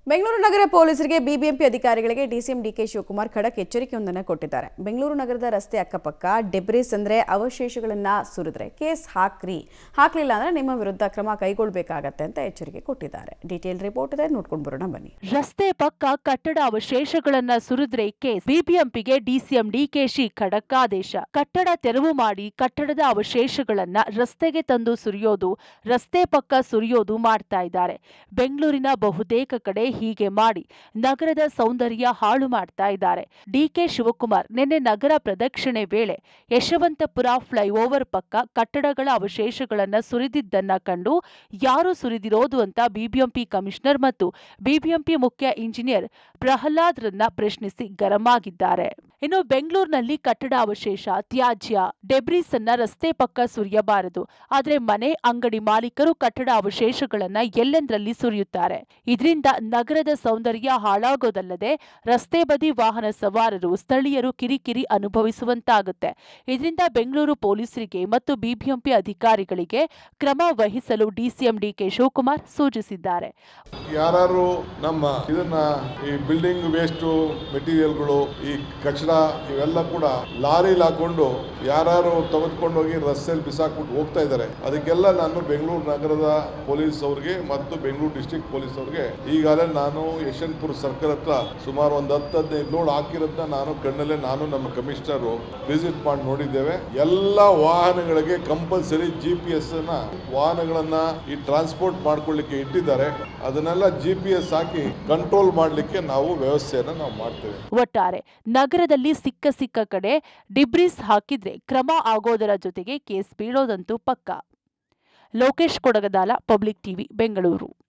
ಬೆಂಗಳೂರು ನಗರ ಪೊಲೀಸರಿಗೆ ಬಿಬಿಎಂಪಿ ಅಧಿಕಾರಿಗಳಿಗೆ DCM DK Shivakumar ಖಡಕ್ ಎಚ್ಚರಿಕೆಯೊಂದನ್ನು ಕೊಟ್ಟಿದ್ದಾರೆ. ಬೆಂಗಳೂರು ನಗರದ ರಸ್ತೆ ಅಕ್ಕಪಕ್ಕ ಡೆಬ್ರಿಸ್ ಅಂದ್ರೆ ಅವಶೇಷಗಳನ್ನು ಸುರಿದ್ರೆ ಕೇಸ್ ಹಾಕಲಿಲ್ಲ ಅಂದ್ರೆ ನಿಮ್ಮ ವಿರುದ್ಧ ಕ್ರಮ ಕೈಗೊಳ್ಳಬೇಕಾಗತ್ತೆ ಅಂತ ಎಚ್ಚರಿಕೆ ಕೊಟ್ಟಿದ್ದಾರೆ. ಡೀಟೇಲ್ ರಿಪೋರ್ಟ್ ಇದೆ, ನೋಡ್ಕೊಂಡು ಬರೋಣ ಬನ್ನಿ. ರಸ್ತೆ ಪಕ್ಕ ಕಟ್ಟಡ ಅವಶೇಷಗಳನ್ನು ಸುರಿದ್ರೆ ಕೇಸ್, ಬಿಬಿಎಂಪಿಗೆ ಡಿಸಿಎಂ ಡಿಕೆಶಿ ಖಡಕ್ ಆದೇಶ. ಕಟ್ಟಡ ತೆರವು ಮಾಡಿ ಕಟ್ಟಡದ ಅವಶೇಷಗಳನ್ನ ರಸ್ತೆಗೆ ತಂದು ಸುರಿಯೋದು, ರಸ್ತೆ ಪಕ್ಕ ಸುರಿಯೋದು ಮಾಡ್ತಾ ಇದ್ದಾರೆ. ಬೆಂಗಳೂರಿನ ಬಹುತೇಕ ಕಡೆ ಹೀಗೆ ಮಾಡಿ ನಗರದ ಸೌಂದರ್ಯ ಹಾಳು ಮಾಡ್ತಾ ಇದ್ದಾರೆ. ಡಿಕೆ ಶಿವಕುಮಾರ್ ನಿನ್ನೆ ನಗರ ಪ್ರದಕ್ಷಿಣೆ ವೇಳೆ ಯಶವಂತಪುರ ಫ್ಲೈಓವರ್ ಪಕ್ಕ ಕಟ್ಟಡಗಳ ಅವಶೇಷಗಳನ್ನು ಸುರಿದಿದ್ದನ್ನ ಕಂಡು ಯಾರು ಸುರಿದಿರೋದು ಅಂತ ಬಿಬಿಎಂಪಿ ಕಮಿಷನರ್ ಮತ್ತು ಬಿಬಿಎಂಪಿ ಮುಖ್ಯ ಇಂಜಿನಿಯರ್ ಪ್ರಹ್ಲಾದ್ರನ್ನ ಪ್ರಶ್ನಿಸಿ ಗರಂ ಆಗಿದ್ದಾರೆ. ಇನ್ನು ಬೆಂಗಳೂರಿನಲ್ಲಿ ಕಟ್ಟಡ ಅವಶೇಷ, ತ್ಯಾಜ್ಯ, ಡೆಬ್ರಿಸ್ ಅನ್ನ ರಸ್ತೆ ಪಕ್ಕ ಸುರಿಯಬಾರದು. ಆದ್ರೆ ಮನೆ, ಅಂಗಡಿ ಮಾಲೀಕರು ಕಟ್ಟಡ ಅವಶೇಷಗಳನ್ನ ಎಲ್ಲೆಂದರಲ್ಲಿ ಸುರಿಯುತ್ತಾರೆ. ಇದರಿಂದ ನಗರದ ಸೌಂದರ್ಯ ಹಾಳಾಗೋದಲ್ಲದೆ ರಸ್ತೆ ಬದಿ ವಾಹನ ಸವಾರರು, ಸ್ಥಳೀಯರು ಕಿರಿಕಿರಿ ಅನುಭವಿಸುವಂತಾಗುತ್ತೆ. ಇದರಿಂದ ಬೆಂಗಳೂರು ಪೊಲೀಸರಿಗೆ ಮತ್ತು ಬಿಬಿಎಂಪಿ ಅಧಿಕಾರಿಗಳಿಗೆ ಕ್ರಮ ವಹಿಸಲು ಡಿಸಿಎಂ ಡಿಕೆ ಶಿವಕುಮಾರ್ ಸೂಚಿಸಿದ್ದಾರೆ. ಯಾರು ನಮ್ಮ ಈ ಬಿಲ್ಡಿಂಗ್ ವೇಸ್ಟ್ ಮೆಟೀರಿಯಲ್ಗಳು, ಈ ಕಚಡ ಇವೆಲ್ಲ ಕೂಡ ಲಾರಿಲಿ ಹಾಕೊಂಡು ಯಾರು ತೆಗೆದುಕೊಂಡೋಗಿ ರಸ್ತೆಯಲ್ಲಿ ಬಿಸಾಕ್ಬಿಟ್ಟು ಹೋಗ್ತಾ ಇದ್ದಾರೆ. ಅದಕ್ಕೆಲ್ಲ ನಾನು ಬೆಂಗಳೂರು ನಗರದ ಪೊಲೀಸ್ ಅವ್ರಿಗೆ ಮತ್ತು ಬೆಂಗಳೂರು ಡಿಸ್ಟ್ರಿಕ್ಟ್ ಪೊಲೀಸ್ ಅವ್ರಿಗೆ ಈಗಾಗಲೇ ನಾನು ಯಶವಂತಪುರ ಸರ್ಕಲ್ ಹತ್ರ ಸುಮಾರು ಒಂದು 10-15 ಲೋಡ್ ಹಾಕಿರೋದನ್ನ ನಾನು ಕಣ್ಣಲ್ಲೇ ನಾನು ನಮ್ಮ ಕಮಿಷನರ್ ವಿಸಿಟ್ ಮಾಡಿ ನೋಡಿದ್ದೇವೆ. ಎಲ್ಲ ವಾಹನಗಳಿಗೆ ಕಂಪಲ್ಸರಿ GPS ವಾಹನಗಳನ್ನ ಈ ಟ್ರಾನ್ಸ್ಪೋರ್ಟ್ ಮಾಡ್ಕೊಳ್ಳಿಕ್ಕೆ ಇಟ್ಟಿದ್ದಾರೆ. ಅದನ್ನೆಲ್ಲ GPS ಹಾಕಿ ಕಂಟ್ರೋಲ್ ಮಾಡಲಿಕ್ಕೆ ನಾವು ವ್ಯವಸ್ಥೆಯನ್ನ ನಾವು ಮಾಡ್ತೇವೆ. ಒಟ್ಟಾರೆ ನಗರದಲ್ಲಿ ಸಿಕ್ಕ ಕಡೆ ಡಿಬ್ರಿಸ್ ಹಾಕಿದ್ರೆ ಕ್ರಮ ಆಗೋದರ ಜೊತೆಗೆ ಕೇಸ್ ಬೀಳೋದಂತೂ ಪಕ್ಕಾ. Lokesh Kodagadala, public TV, Bengaluru.